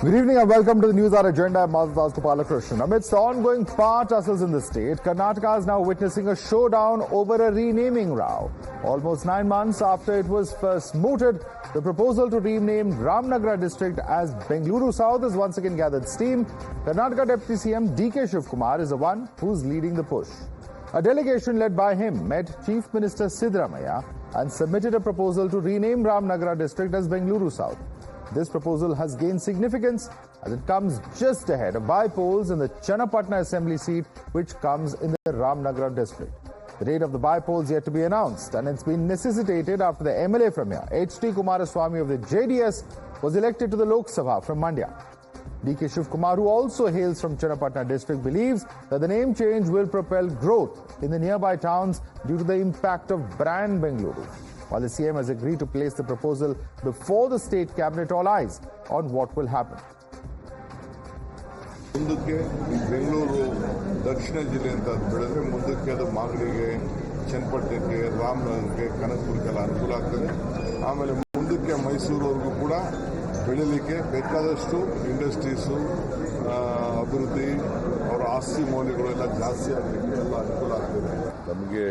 Good evening and welcome to the Newshour Agenda. I'm Madhavdas G. Amidst the ongoing power tussles in the state, Karnataka is now witnessing a showdown over a renaming row. Almost 9 months after it was first mooted, the proposal to rename Ramanagara district as Bengaluru South has once again gathered steam. Karnataka Deputy CM DK Shivkumar is the one who's leading the push. A delegation led by him met Chief Minister Siddaramaiah and submitted a proposal to rename Ramanagara district as Bengaluru South. This proposal has gained significance as it comes just ahead of by-polls in the Channapatna Assembly seat, which comes in the Ramanagara district. The date of the by-polls yet to be announced, and it's been necessitated after the MLA from here, H.D. Kumaraswamy of the JDS, was elected to the Lok Sabha from Mandya. DK Shivkumar, who also hails from Channapatna district, believes that the name change will propel growth in the nearby towns due to the impact of brand Bengaluru. While the CM has agreed to place the proposal before the state cabinet, all eyes on what will happen. ಮುಂದಕ್ಕೆ ಬೆಂಗಳೂರು ದಕ್ಷಿಣ ಜಿಲ್ಲೆ ಅಂತ ಬೆಳೆದ್ರೆ ಮುಂದಕ್ಕೆ ಅದು ಮಾಗಡಿಗೆ ಚನ್ನಪಟ್ಟಣಕ್ಕೆ ರಾಮನಗರಕ್ಕೆ ಕನಕಪುರಕ್ಕೆಲ್ಲ ಅನುಕೂಲ ಆಗ್ತದೆ. ಆಮೇಲೆ ಮುಂದಕ್ಕೆ ಮೈಸೂರುವರೆಗೂ ಕೂಡ ಬೆಳೀಲಿಕ್ಕೆ ಬೇಕಾದಷ್ಟು ಇಂಡಸ್ಟ್ರೀಸು ಅಭಿವೃದ್ಧಿ ಅವರ ಆಸ್ತಿ ಮೌಲ್ಯಗಳೆಲ್ಲ ಜಾಸ್ತಿ ಆಗಲಿಕ್ಕೆ ಎಲ್ಲ ಅನುಕೂಲ ಆಗ್ತದೆ. ನಮಗೆ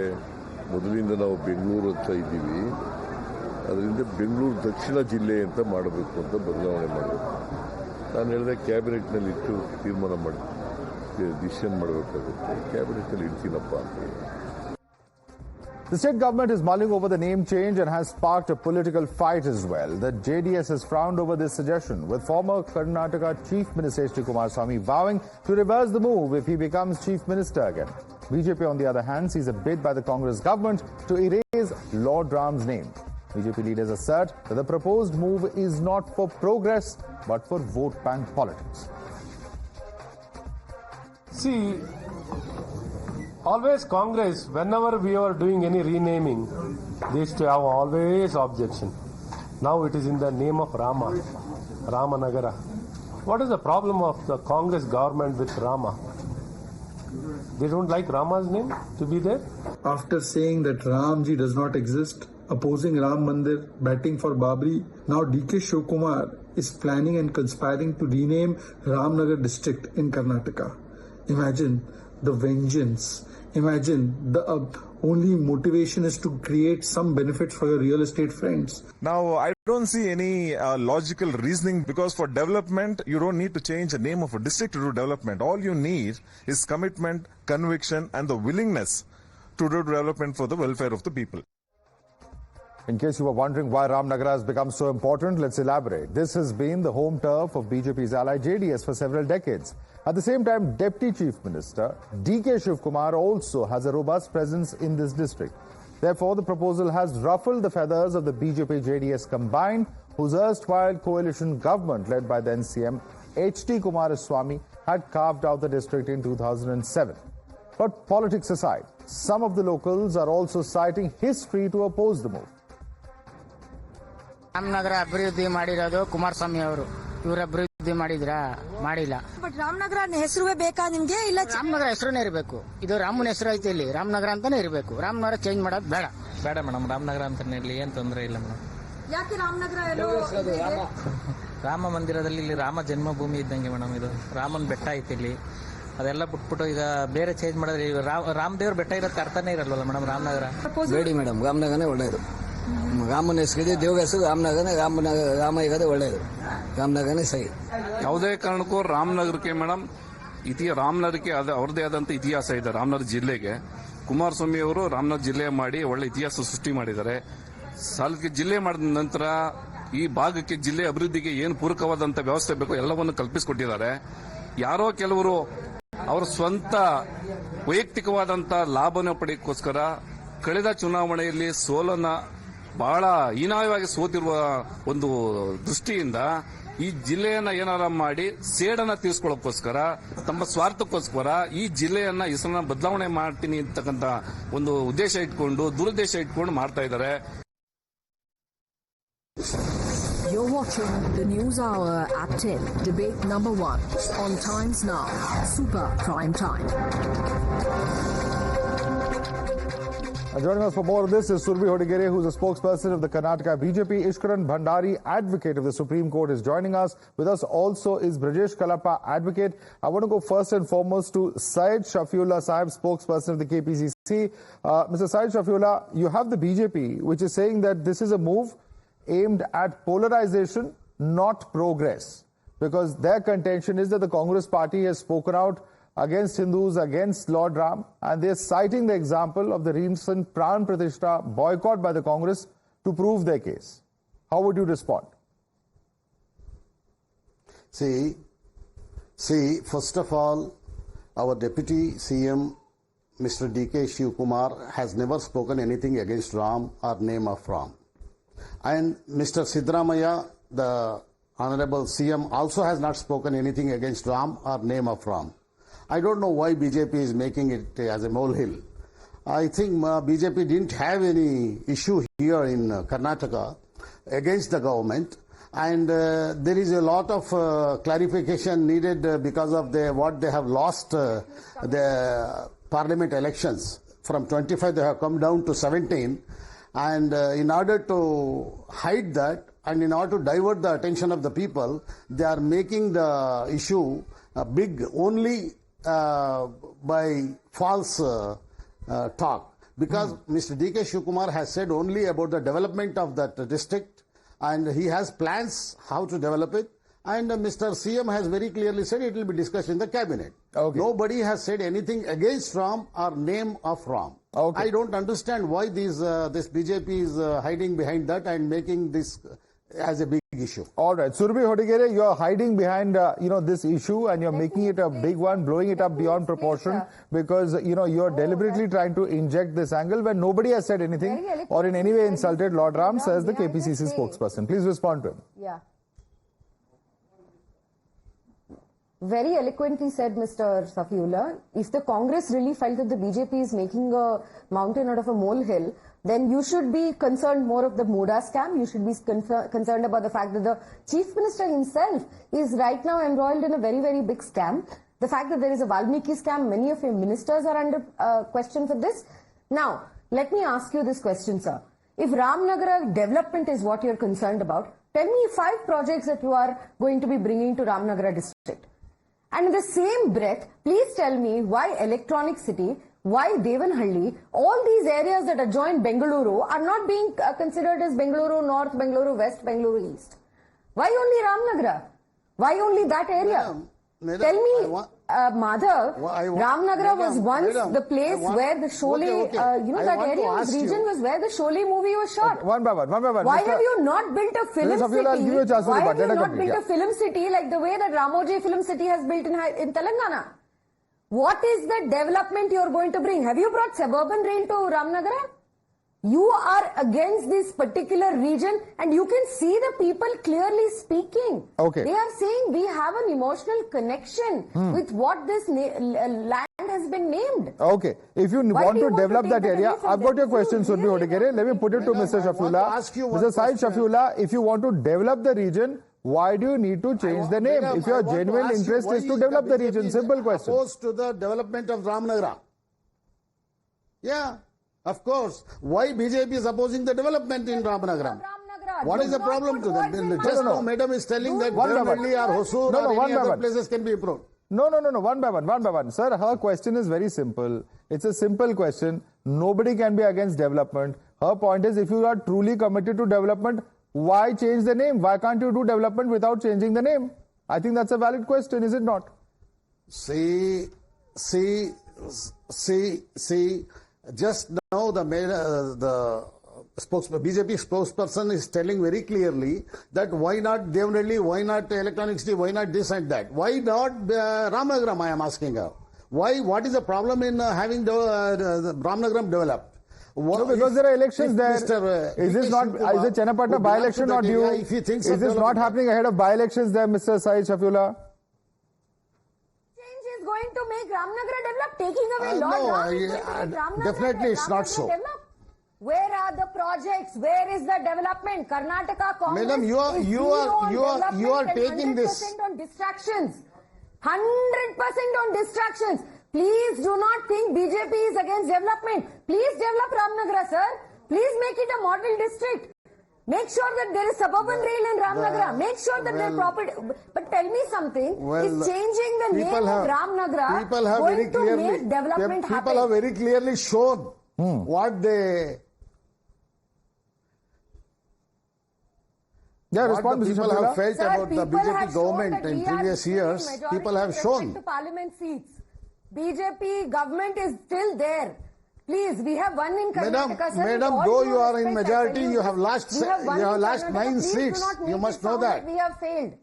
ಮೊದಲಿಂದ ನಾವು ಬೆಂಗಳೂರು ಅಂತ ಇದ್ದೀವಿ, ಅದರಿಂದ ಬೆಂಗಳೂರು ದಕ್ಷಿಣ ಜಿಲ್ಲೆ ಅಂತ ಮಾಡಬೇಕು ಅಂತ ಬದಲಾವಣೆ ಮಾಡಬೇಕು. ನಾನು ಹೇಳಿದೆ ಕ್ಯಾಬಿನೆಟ್ನಲ್ಲಿ ಇಟ್ಟು ತೀರ್ಮಾನ ಮಾಡಿ ಡಿಸಿಷನ್ ಮಾಡಬೇಕಾಗುತ್ತೆ. ಕ್ಯಾಬಿನೆಟ್ನಲ್ಲಿ ಇಡ್ತೀನಪ್ಪ ಅಂತ. The state government is mulling over the name change and has sparked a political fight as well. The JDS has frowned over this suggestion, with former Karnataka Chief Minister H.D. Kumaraswamy vowing to reverse the move if he becomes Chief Minister again. BJP, on the other hand, sees a bid by the Congress government to erase Lord Ram's name. BJP leaders assert that the proposed move is not for progress but for vote bank politics. See, always Congress, whenever we are doing any renaming, they used to have always objection. Now it is in the name of Rama, Ramanagara. What is the problem of the Congress government with Rama? They don't like Rama's name to be there? After saying that Ramji does not exist, opposing Ram Mandir, batting for Babri, now DK Shivkumar is planning and conspiring to rename Ramnagar district in Karnataka. Imagine the vengeance. Imagine the only motivation is to create some benefits for your real estate friends. Now, I don't see any logical reasoning, because for development, you don't need to change the name of a district to do development. All you need is commitment, conviction, and the willingness to do development for the welfare of the people. In case you were wondering why Ramanagara has become so important, let's elaborate. This has been the home turf of BJP's ally JDS for several decades. At the same time, Deputy Chief Minister DK Shivkumar also has a robust presence in this district. Therefore, the proposal has ruffled the feathers of the BJP-JDS combined, whose erstwhile coalition government led by then CM H.D. Kumaraswamy had carved out the district in 2007. But politics aside, some of the locals are also citing history to oppose the move. Ramanagara ಅಭಿವೃದ್ಧಿ ಮಾಡಿರೋದು ಕುಮಾರಸ್ವಾಮಿ ಅವರು. ಇವರು ಅಭಿವೃದ್ಧಿ ಮಾಡಿದ್ರಾ? ಮಾಡಿಲ್ಲ. But Ramanagara ಹೆಸರು ಬೇಕಾ ನಿಮ್ಗೆ? ಇಲ್ಲ, ರಾಮನಗರ ಹೆಸರುನೇ ಇರಬೇಕು. ಇದು ರಾಮನ ಹೆಸರು ಐತೆ, ಇಲ್ಲಿ ರಾಮನಗರ ಅಂತಾನೆ ಇರಬೇಕು. ರಾಮನಗರ ಚೇಂಜ್ ಮಾಡೋದು ಬೇಡ. ಬೇಡ ಮೇಡಮ್, ರಾಮನಗರ ಅಂತಾನೆ ಇರಲಿ, ಏನ್ ತೊಂದರೆ ಇಲ್ಲ ಮೇಡಮ್. ಯಾಕೆ ರಾಮನಗರ? ರಾಮ ಮಂದಿರದಲ್ಲಿ ಇಲ್ಲಿ ರಾಮ ಜನ್ಮಭೂಮಿ ಇದ್ದಂಗೆ ಮೇಡಮ್. ಇದು ರಾಮನ ಬೆಟ್ಟ ಐತಿ ಇಲ್ಲಿ, ಅದೆಲ್ಲ ಬಿಟ್ಬಿಟ್ಟು ಈಗ ಬೇರೆ ಚೇಂಜ್ ಮಾಡಿದ್ರೆ ರಾಮದೇವ್ರ ಬೆಟ್ಟ ಇರೋದಕ್ಕೆ ಅರ್ಥನೇ ಇರಲ್ವಲ್ಲ ಮೇಡಮ್. ರಾಮನಗರ ಬೇಡಿ ಮೇಡಮ್, ರಾಮನಗರನೇ ಒಳ್ಳೆಯದು. ರಾಮನ ಹೆಸರಿದೆ, ದೇವ್ರ ಹೆಸರು ರಾಮನಗರನೇ, ರಾಮ ಇರೋದೇ ಒಳ್ಳೆಯದು. ರಾಮನಗರನೇ ಸಹಿ. ಯಾವುದೇ ಕಾರಣಕ್ಕೂ ರಾಮನಗರಕ್ಕೆ ಮೇಡಮ್ ರಾಮನಗರಕ್ಕೆ ಅವ್ರದೇ ಆದಂತ ಇತಿಹಾಸ ಇದೆ. ರಾಮನಗರ ಜಿಲ್ಲೆಗೆ ಕುಮಾರಸ್ವಾಮಿ ಅವರು ರಾಮನಗರ ಜಿಲ್ಲೆ ಮಾಡಿ ಒಳ್ಳೆ ಇತಿಹಾಸ ಸೃಷ್ಟಿ ಮಾಡಿದ್ದಾರೆ. ಸಾಲಕ್ಕೆ ಜಿಲ್ಲೆ ಮಾಡಿದ ನಂತರ ಈ ಭಾಗಕ್ಕೆ ಜಿಲ್ಲೆ ಅಭಿವೃದ್ಧಿಗೆ ಏನು ಪೂರಕವಾದಂತ ವ್ಯವಸ್ಥೆ ಬೇಕು ಎಲ್ಲವನ್ನು ಕಲ್ಪಿಸಿಕೊಟ್ಟಿದ್ದಾರೆ. ಯಾರೋ ಕೆಲವರು ಅವರ ಸ್ವಂತ ವೈಯಕ್ತಿಕವಾದಂತ ಲಾಭನ ಪಡೆಯೋಕ್ಕೋಸ್ಕರ ಕಳೆದ ಚುನಾವಣೆಯಲ್ಲಿ ಸೋಲನ್ನ ಬಹಳ ಹೀನಾಯವಾಗಿ ಸೋತಿರುವ ಒಂದು ದೃಷ್ಟಿಯಿಂದ ಈ ಜಿಲ್ಲೆಯನ್ನ ಏನಾರ ಮಾಡಿ ಸೇಡನ್ನ ತೀರಿಸಿಕೊಳ್ಳೋಕ್ಕೋಸ್ಕರ, ತಮ್ಮ ಸ್ವಾರ್ಥಕ್ಕೋಸ್ಕರ ಈ ಜಿಲ್ಲೆಯನ್ನ ಹೆಸರನ್ನ ಬದಲಾವಣೆ ಮಾಡ್ತೀನಿ ಅಂತಕ್ಕಂಥ ಒಂದು ಉದ್ದೇಶ ಇಟ್ಕೊಂಡು, ದುರುದ್ದೇಶ ಇಟ್ಕೊಂಡು ಮಾಡ್ತಾ ಇದ್ದಾರೆ. You're watching the News Hour at 10, debate number 1 on Times Now, Super Prime Time. Joining us for more of this is Surbi Hodigere, who's a spokesperson of the Karnataka BJP. Ishkarn Bhandari, advocate of the Supreme Court, is joining us. With us also is Brajesh Kalappa, advocate. I want to go first and foremost to Syed Shafiullah Saheb, spokesperson of the KPCC. Mr. Syed Shafiullah, you have the BJP, which is saying that this is a move aimed at polarization, not progress, because their contention is that the Congress party has spoken out against Hindus, against Lord Ram, and they're citing the example of the recent Pran Pratishtha boycott by the Congress to prove their case. How would you respond? See, first of all, our Deputy CM, Mr. D.K. Shivkumar, has never spoken anything against Ram or name of Ram. And Mr. Siddaramaiah, the Honorable CM, also has not spoken anything against Ram or name of Ram. I don't know why BJP is making it as a molehill. I think BJP didn't have any issue here in Karnataka against the government, and there is a lot of clarification needed because of what they have lost the parliament elections. From 25 they have come down to 17, and in order to hide that and in order to divert the attention of the people, they are making the issue big only by false talk, because Mr. D.K. Shivkumar has said only about the development of that district, and he has plans how to develop it, and Mr. CM has very clearly said it will be discussed in the cabinet. Okay. Nobody has said anything against Ram or name of Ram. Okay. I don't understand why this BJP is hiding behind that and making this as a big issue. All right, Surbi Hodigere, you're hiding behind this issue, and you're making it a big one, blowing it up beyond proportion, because you're deliberately trying to inject this angle when nobody has said anything or in any way insulted Lord Ram, says the KPCC spokesperson. Please respond to him. Yeah. Very eloquently said, Mr. Shafiullah. If the Congress really felt that the BJP is making a mountain out of a molehill, then you should be concerned more of the Muda scam. You should be concerned about the fact that the Chief Minister himself is right now embroiled in a very, very big scam. The fact that there is a Valmiki scam, many of your ministers are under question for this. Now, let me ask you this question, sir. If Ramanagara development is what you're concerned about, tell me 5 projects that you are going to be bringing to Ramanagara district. And in the same breath, please tell me why Electronic City, why Devanhalli, all these areas that adjoin Bengaluru are not being considered as Bengaluru North, Bengaluru West, Bengaluru East. Why only Ramanagara? Why only that area? Tell me, Madhav, Ramanagara was once the place where the Sholay, that area, region was where the Sholay movie was shot. One by one. Why have you not built a film city? Why have you not built a film city like the way that Ramoji Film City has built in Telangana? What is the development you are going to bring? Have you brought suburban rail to Ramanagara? You are against this particular region, and you can see the people clearly speaking. Okay. They are saying we have an emotional connection with what this land has been named. Okay. If you want to develop that area, I've got your question, Surbi Hodigere. Let me put it to Mr. Shafiullah. Mr. Syed Shafiullah, if you want to develop the region, why do you need to change the name? If your genuine interest is to develop the region, simple question. Opposed to the development of Ramanagara. Yeah. Of course. Why BJP is opposing the development in Ramanagara? What is the problem to them? Just now, Madam is telling that Devanhalli or Hosur or any other places can be improved. No. One by one. Sir, her question is very simple. It's a simple question. Nobody can be against development. Her point is, if you are truly committed to development, why change the name? Why can't you do development without changing the name? I think that's a valid question, is it not? See. Just now, the BJP spokesperson is telling very clearly that why not Devanhalli, why not Electronic City, why not this and that? Why not Ramanagara, I am asking her. Why? What is the problem in having Ramanagara developed? No, because there are elections there. Is this not? Is the Chennapatna by-election not due? Is this not happening ahead of by-elections there, Mr. Syed Shafiullah? Going to make Ramanagara develop, taking away Lord Ram. Definitely it's not so. Where are the projects? Where is the development? Karnataka Congress. Madam, you are taking this 100% on distractions. 100% on distractions. Please do not think BJP is against development. Please develop Ramanagara, sir. Please make it a model district. Make sure that there is suburban rail in Ramanagara. Make sure that there are property. But tell me something. Is changing the name of Ramanagara going to make development happen? People have very clearly shown what they... Respond, what the people have felt Sir, about the people have BJP shown government that in we are previous winning years. majority People have with shown. respect to parliament seats. BJP government is still there. Please, we have won in Karnataka, sir. Madam, With all though due you are in respect, I majority, tell you have lost. we have won You have in lost Karnataka. 9 Please do seats. not make You must it know sound that. like we have failed.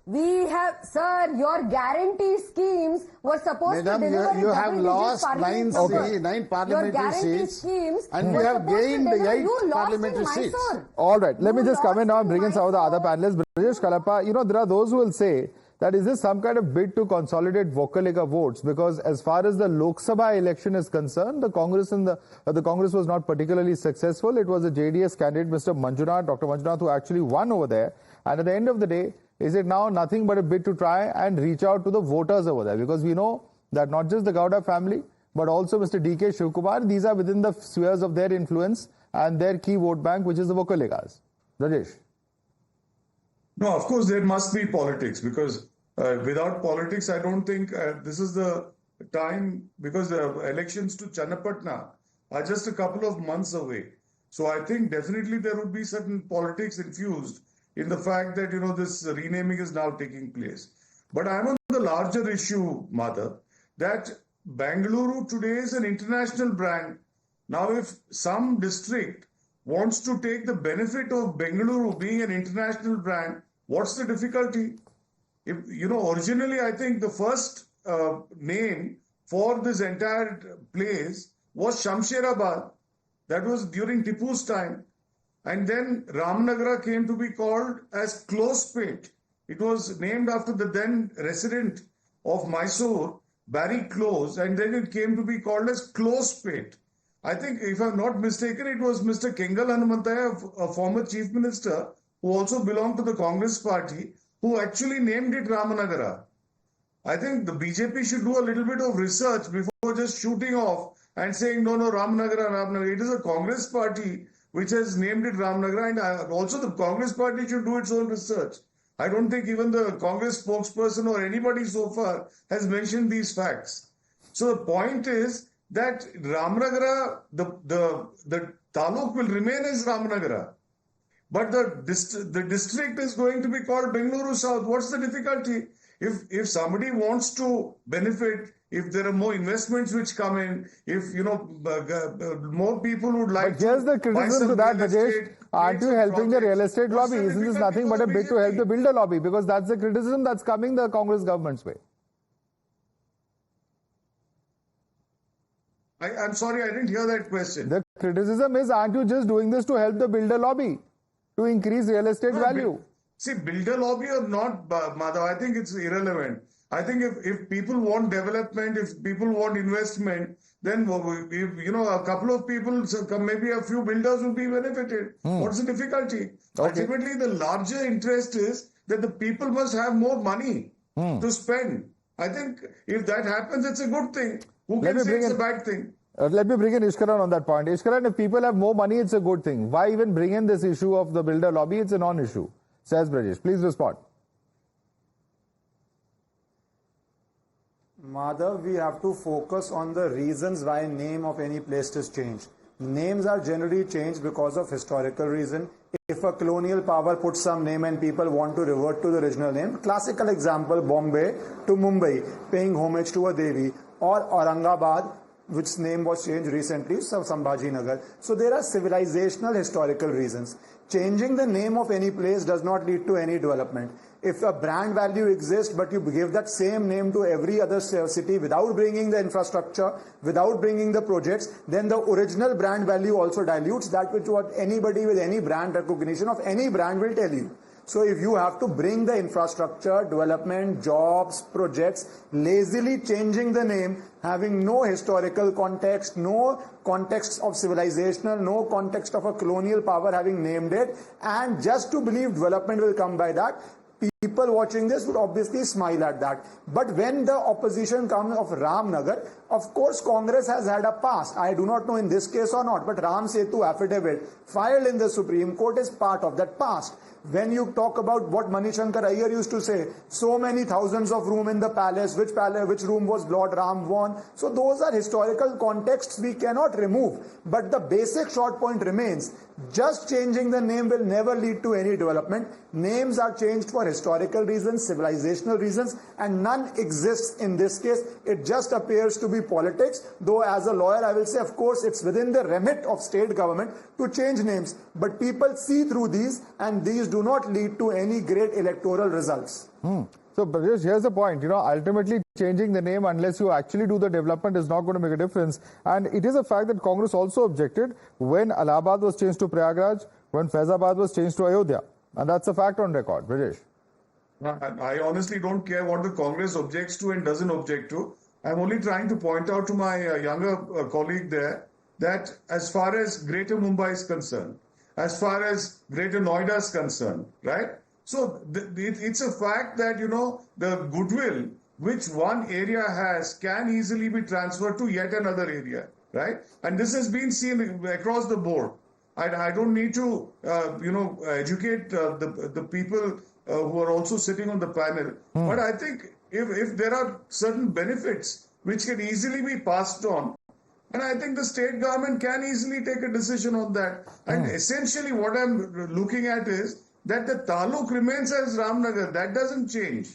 We have, sir, your guarantee schemes were supposed Madam, to deliver you in have double-digit lost parliament 9 numbers. nine parliamentary Your guarantee seats, schemes and were we have supposed to gained deliver. 8 You lost parliamentary in seats. Mysore. All right, let me You just come in now and lost bring in some of the other panelists. Brajesh Kalapa, there are those who will say that is this some kind of bid to consolidate Vocaliga votes? Because as far as the Lok Sabha election is concerned, the Congress was not particularly successful. It was a JDS candidate, Dr. Manjunath, who actually won over there. And at the end of the day, is it now nothing but a bid to try and reach out to the voters over there? Because we know that not just the Gowda family, but also Mr. DK Shivkumar, these are within the spheres of their influence and their key vote bank, which is the Vocaligas. Rajesh. No, of course there must be politics, because without politics, I don't think this is the time, because the elections to Channapatna are just a couple of months away. So I think definitely there would be certain politics infused in the fact that, this renaming is now taking place. But I'm on the larger issue, Madhav, that Bengaluru today is an international brand. Now, if some district wants to take the benefit of Bengaluru being an international brand, what's the difficulty? If, originally, I think the first name for this entire place was Shamsherabad. That was during Tipu's time. And then Ramanagara came to be called as Closepate. It was named after the then resident of Mysore, Barry Close, and then it came to be called as Closepate. I think, if I'm not mistaken, it was Mr. Kengal Hanumantaya, a former chief minister, who also belonged to the Congress party, who actually named it Ramanagara. I think the BJP should do a little bit of research before just shooting off and saying, no, Ramanagara. It is a Congress party which has named it Ramanagara, and also the Congress party should do its own research. I don't think even the Congress spokesperson or anybody so far has mentioned these facts. So the point is that Ramanagara, the taluk will remain as Ramanagara. But the district is going to be called Bengaluru South. What's the difficulty? If somebody wants to benefit, if there are more investments which come in, if more people would like but here's the criticism to that, Rajesh. Aren't you helping the real estate lobby? Isn't this nothing but a bid to help the builder lobby? Because that's the criticism that's coming the Congress government's way. I'm sorry, I didn't hear that question. The criticism is, aren't you just doing this to help the builder lobby, to increase real estate value? See, builder lobby or not, Madhav, I think it's irrelevant. I think if people want development, if people want investment, then a couple of people, maybe a few builders will be benefited. What's the difficulty? Okay. Ultimately, the larger interest is that the people must have more money to spend. I think if that happens, it's a good thing. Who can say it's a bad thing? Let me bring in Ishkarn on that point. Ishkarn, if people have more money, it's a good thing. Why even bring in this issue of the builder lobby? It's a non-issue. Says Brajesh. Please respond. Madhav, we have to focus on the reasons why name of any place is changed. Names are generally changed because of historical reason. If a colonial power puts some name and people want to revert to the original name, classical example, Bombay to Mumbai, paying homage to a Devi, or Aurangabad, which name was changed recently, Sambhaji Nagar. So there are civilizational historical reasons. Changing the name of any place does not lead to any development. If a brand value exists, but you give that same name to every other city without bringing the infrastructure, without bringing the projects, then the original brand value also dilutes. That which what anybody with any brand recognition of any brand will tell you. So if you have to bring the infrastructure, development, jobs, projects, lazily changing the name, having no historical context, no context of civilizational, no context of a colonial power having named it, and just to believe development will come by that, people watching this would obviously smile at that. But when the opposition comes of Ramnagar, of course Congress has had a past. I do not know in this case or not, but Ram Setu affidavit filed in the Supreme Court is part of that past. When you talk about what Manishankar Iyer used to say, so many thousands of room in the palace, which room was Lord Ram won. So those are historical contexts we cannot remove. But the basic short point remains. Just changing the name will never lead to any development. Names are changed for historical reasons, civilizational reasons, and none exists in this case. It just appears to be politics. Though as a lawyer, I will say, of course, it's within the remit of state government to change names. But people see through these, and these do not lead to any great electoral results. So, Brajesh, here's the point. Ultimately changing the name unless you actually do the development is not going to make a difference. And it is a fact that Congress also objected when Allahabad was changed to Prayagraj, when Faizabad was changed to Ayodhya. And that's a fact on record. Brajesh. I honestly don't care what the Congress objects to and doesn't object to. I'm only trying to point out to my younger colleague there that as far as Greater Mumbai is concerned, as far as Greater Noida is concerned, right? So it's a fact that, the goodwill which one area has can easily be transferred to yet another area, right? And this has been seen across the board. I don't need to, educate the people who are also sitting on the panel. But I think if there are certain benefits which can easily be passed on, and I think the state government can easily take a decision on that. And essentially what I'm looking at is that the taluk remains as Ramnagar. That doesn't change.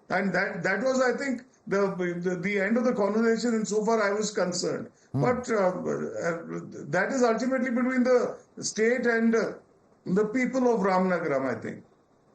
And that was, I think, the end of the conversation insofar I was concerned. But that is ultimately between the state and the people of Ramanagara, I think.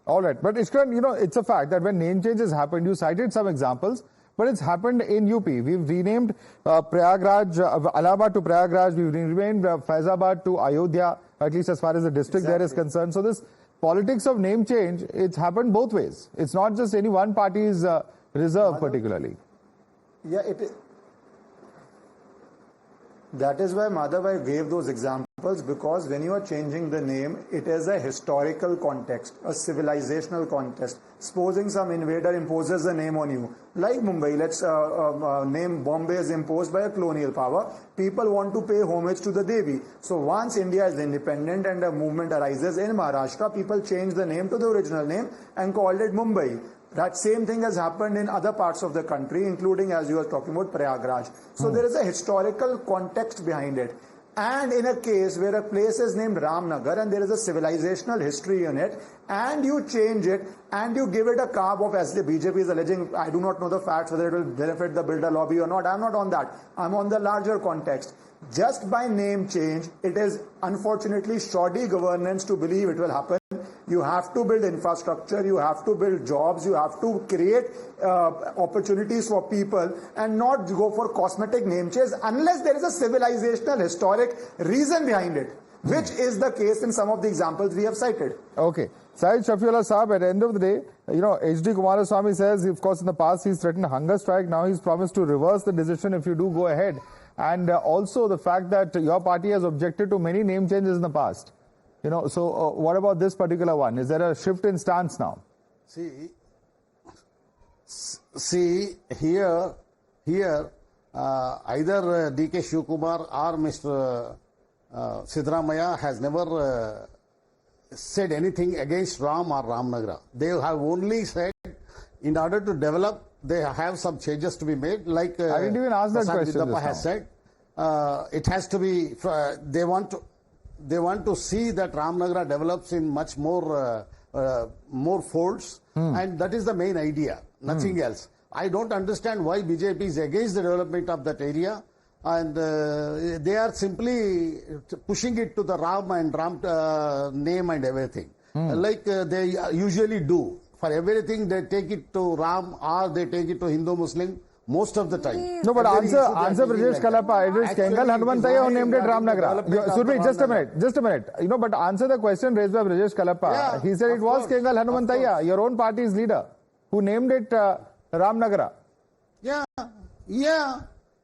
All right. But Ishkarn, it's a fact that when name changes happened, you cited some examples, but it's happened in UP. We've renamed Prayagraj, Allahabad to Prayagraj. We've renamed Faizabad to Ayodhya, at least as far as the district there is concerned. So this politics of name change, it's happened both ways. It's not just any one party's reserve particularly. Yeah, it is. That is why, Madhav, I gave those examples, because when you are changing the name, it is a historical context, a civilizational context. Supposing some invader imposes a name on you, like Mumbai, let's name Bombay is imposed by a colonial power. People want to pay homage to the Devi. So once India is independent and a movement arises in Maharashtra, people change the name to the original name and called it Mumbai. That same thing has happened in other parts of the country, including, as you were talking about, Prayagraj. So there is a historical context behind it. And in a case where a place is named Ramnagar and there is a civilizational history in it, and you change it and you give it a carb of, as the BJP is alleging, I do not know the facts whether it will benefit the builder lobby or not. I'm not on that. I'm on the larger context. Just by name change, it is unfortunately shoddy governance to believe it will happen. You have to build infrastructure, you have to build jobs, you have to create opportunities for people and not go for cosmetic name change unless there is a civilizational, historic reason behind it, which is the case in some of the examples we have cited. Okay. Syed Shafiullah Saheb, at the end of the day, H.D. Kumaraswamy says, of course, in the past he's threatened a hunger strike. Now he's promised to reverse the decision if you do go ahead. And also the fact that your party has objected to many name changes in the past. So what about this particular one? Is there a shift in stance now? See, here, either D.K. Shivkumar or Mr. Siddaramaiah has never said anything against Ram or Ramnagara. They have only said, in order to develop, they have some changes to be made. Like I didn't even ask that question. Vidappa has said, it has to be. They want to see that Ramnagara develops in much more folds, and that is the main idea. Nothing else. I don't understand why BJP is against the development of that area, and they are simply pushing it to the Ram and Ram name and everything, like they usually do. For everything, they take it to Ram or they take it to Hindu-Muslim most of the time. No, but answer Brajesh Kalappa. It is Kengal Hanumanthaya who named it Ramnagara. Surbi, just a minute. But answer the question raised by Brajesh Kalappa. Yeah, he said it was Kengal Hanumanthaya, your own party's leader, who named it Ramnagara. Yeah.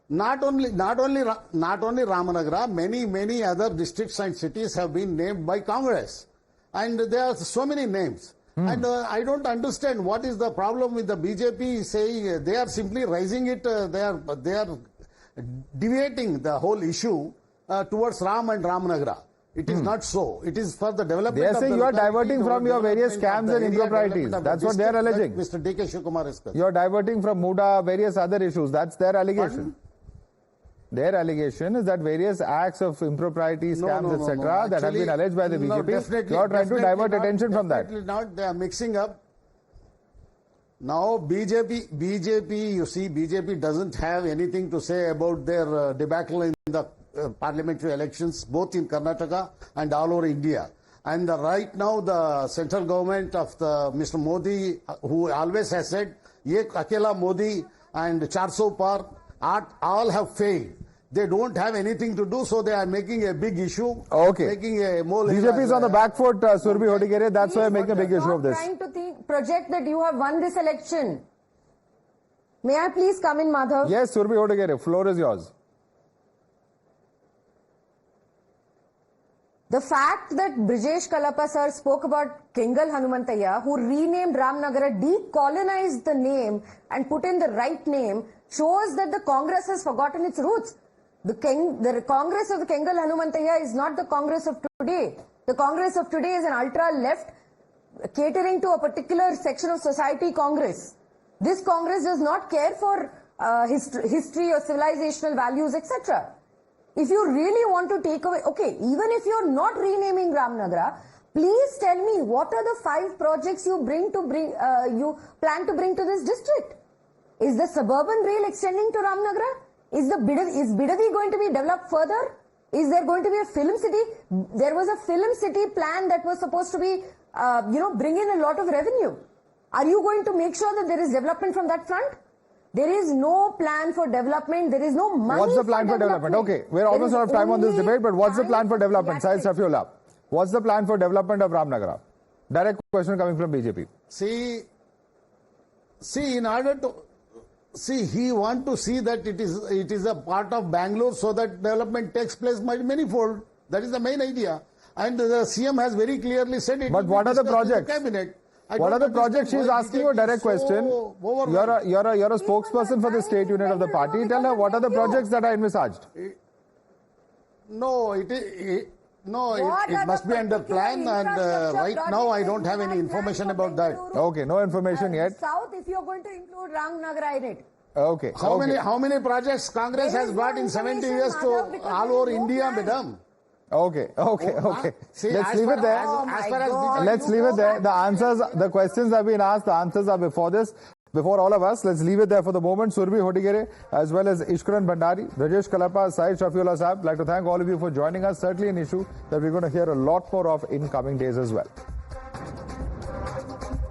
Not only Ramanagara, many other districts and cities have been named by Congress, and there are so many names. And I don't understand what is the problem with the BJP saying they are simply raising it, they are deviating the whole issue towards Ram and Ramanagara. It is not so. It is for the development. They are saying of you are the locality, diverting from your various scams and improprieties. That's what they are alleging. Mr. D.K. Shivakumar is concerned. You are diverting from Muda, various other issues. That's their allegation. Pardon? Their allegation is that various acts of impropriety, scams, etc., that have been alleged by the BJP, you are trying to divert attention from that. Definitely not. They are mixing up. Now, BJP, you see, BJP doesn't have anything to say about their debacle in the parliamentary elections, both in Karnataka and all over India. And right now, the central government of Mr. Modi, who always has said, Ye Akela Modi and 400 par, all have failed. They don't have anything to do, so they are making a big issue. Okay. Making a more. BJP is on the back foot, Surbi Hodigere. That's why I'm making a big issue of this. Trying to project that you have won this election. May I please come in, Madhav? Yes, Surbi Hodigere, floor is yours. The fact that Brijesh Kalapa sir spoke about Kengal Hanumantaya, who renamed Ramanagara, decolonized the name and put in the right name, shows that the Congress has forgotten its roots. The Congress of the Kengal Hanumantaya is not the Congress of today. The Congress of today is an ultra-left catering to a particular section of society Congress. This Congress does not care for history or civilizational values, etc. If you really want to take away, okay, even if you're not renaming Ramanagara, please tell me what are the 5 projects you plan to bring to this district? Is the suburban rail extending to Ramanagara? Is Bidadi going to be developed further? Is there going to be a film city? There was a film city plan that was supposed to be, bring in a lot of revenue. Are you going to make sure that there is development from that front? There is no plan for development. There is no money. What's the plan for development? Okay, we're almost out of time on this debate, but what's the plan for development? Syed Shafiullah, what's the plan for development of Ramanagara? Direct question coming from BJP. See, in order to he want to see that it is a part of Bangalore, so that development takes place manifold. That is the main idea, and the CM has very clearly said it. But what are the projects? What are the projects? She's asking you a direct question. You're a spokesperson for the state unit of the party. Tell her what are the projects that are envisaged. No, it must be under plan, and right now I don't have any information about that. Okay, no information yet. South, if you're going to include Ramanagara in it. Okay. How many projects Congress has brought in 70 years to all over India, madam? Okay. See, let's leave it there. Let's leave it there. The questions have been asked. The answers are before all of us. Let's leave it there for the moment. Surbi Hodigere, as well as Ishkarn Bhandari, Brijesh Kalapa, Syed Shafiullah Saheb. I'd like to thank all of you for joining us. Certainly an issue that we're going to hear a lot more of in coming days as well.